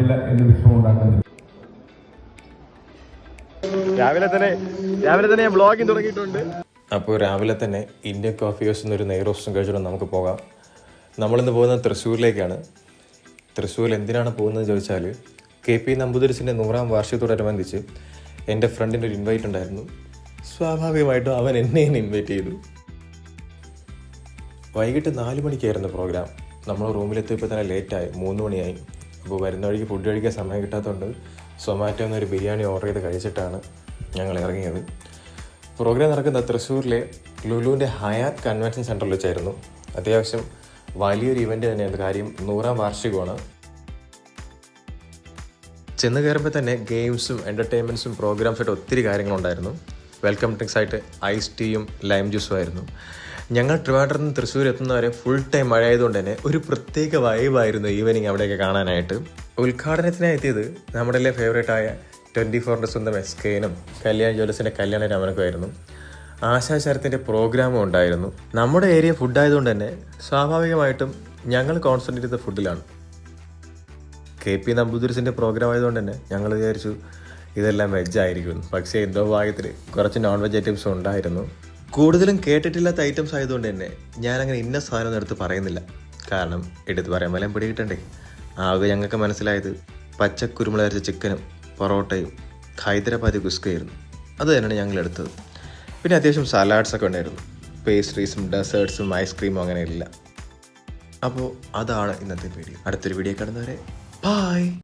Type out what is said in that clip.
പറ്റില്ല എന്ന് വിഷമം ഉണ്ടാക്കുന്നത്. രാവിലെ തന്നെ വ്ളോഗിങ് തുടങ്ങിയിട്ടുണ്ട്. അപ്പോൾ രാവിലെ തന്നെ ഇന്ത്യൻ കോഫി ഹൗസ് എന്നൊരു നെയ് റോസ്റ്റും കഴിച്ചിട്ട് നമുക്ക് പോകാം. നമ്മളിന്ന് പോകുന്നത് തൃശ്ശൂരിലേക്കാണ്. തൃശ്ശൂരിൽ എന്തിനാണ് പോകുന്നതെന്ന് ചോദിച്ചാൽ KP നമ്പൂതിരിസിൻ്റെ 100ാം വാർഷികത്തോടനുബന്ധിച്ച് എൻ്റെ ഫ്രണ്ടിൻ്റെ ഒരു ഇൻവൈറ്റ് ഉണ്ടായിരുന്നു. സ്വാഭാവികമായിട്ടും അവൻ എന്നെ ഇൻവൈറ്റ് ചെയ്തു. വൈകിട്ട് 4 മണിക്കായിരുന്നു പ്രോഗ്രാം. നമ്മൾ റൂമിലെത്തിയപ്പോൾ തന്നെ ലേറ്റായി, 3 മണിയായി. അപ്പോൾ വരുന്ന വഴിക്ക് ഫുഡ് കഴിക്കാൻ സമയം കിട്ടാത്തതുകൊണ്ട് സൊമാറ്റോ എന്നൊരു ബിരിയാണി ഓർഡർ ചെയ്ത് കഴിച്ചിട്ടാണ് ഞങ്ങൾ ഇറങ്ങിയത്. പ്രോഗ്രാം നടക്കുന്ന തൃശ്ശൂരിലെ ലുലുവിൻ്റെ ഹയാത്ത് കൺവെൻഷൻ സെൻറ്ററിൽ വെച്ചായിരുന്നു. അത്യാവശ്യം വലിയൊരു ഇവൻ്റ് തന്നെയാണ്. കാര്യം 100ാം വാർഷികമാണ്. ചെന്ന് കയറുമ്പോൾ തന്നെ ഗെയിംസും എൻ്റർടൈൻമെൻറ്റ്സും പ്രോഗ്രാംസായിട്ട് ഒത്തിരി കാര്യങ്ങളുണ്ടായിരുന്നു. വെൽക്കം ഡ്രിങ്ക്സ് ആയിട്ട് ഐസ് ടീയും ലൈം ജ്യൂസും ആയിരുന്നു. ഞങ്ങൾ ട്രിവാൻഡ്രത്ത് നിന്ന് തൃശ്ശൂർ എത്തുന്നവരെ ഫുൾ ടൈം മഴ ആയതുകൊണ്ട് തന്നെ ഒരു പ്രത്യേക വൈബായിരുന്നു ഈവനിങ് അവിടെയൊക്കെ കാണാനായിട്ട്. ഉദ്ഘാടനത്തിനായി എത്തിയത് നമ്മുടെ ഫേവറേറ്റായ 24-ൻ്റെ സ്വന്തം SKനും കല്യാൺ ജ്വല്ലേഴ്സിൻ്റെ കല്യാണ രാമനക്കുമായിരുന്നു. ആശാ ശരത്തിൻ്റെ പ്രോഗ്രാമും ഉണ്ടായിരുന്നു. നമ്മുടെ ഏരിയ ഫുഡായതുകൊണ്ട് തന്നെ സ്വാഭാവികമായിട്ടും ഞങ്ങൾ കോൺസെൻട്രേറ്റ് ചെയ്ത ഫുഡിലാണ്. KP നമ്പൂതിരിസിൻ്റെ പ്രോഗ്രാം ആയതുകൊണ്ട് തന്നെ ഞങ്ങൾ വിചാരിച്ചു ഇതെല്ലാം വെജായിരിക്കും. പക്ഷേ എന്തോ ഭാഗ്യത്തിൽ കുറച്ച് നോൺ വെജ് ഐറ്റംസും ഉണ്ടായിരുന്നു. കൂടുതലും കേട്ടിട്ടില്ലാത്ത ഐറ്റംസ് ആയതുകൊണ്ട് തന്നെ ഞാനങ്ങനെ ഇന്ന സാധനം എടുത്ത് പറയുന്നില്ല. കാരണം എടുത്ത് പറയാൻ വല്ലതും പിടികിട്ടണ്ടേ. ആകെ ഞങ്ങൾക്ക് മനസ്സിലായത് പച്ചക്കുരുമുളക് അരച്ച ചിക്കനും പൊറോട്ടയും ഹൈദരാബാദി കുസ്കയായിരുന്നു. അത് തന്നെയാണ് ഞങ്ങൾ എടുത്തത്. പിന്നെ അത്യാവശ്യം സലാഡ്സൊക്കെ ഉണ്ടായിരുന്നു. പേസ്ട്രീസും ഡെസേർട്ട്സും ഐസ്ക്രീമും അങ്ങനെ ഇല്ല. അപ്പോൾ അതാണ് ഇന്നത്തെ വീഡിയോ. അടുത്തൊരു വീഡിയോ കാണുന്നവരെ ബൈ.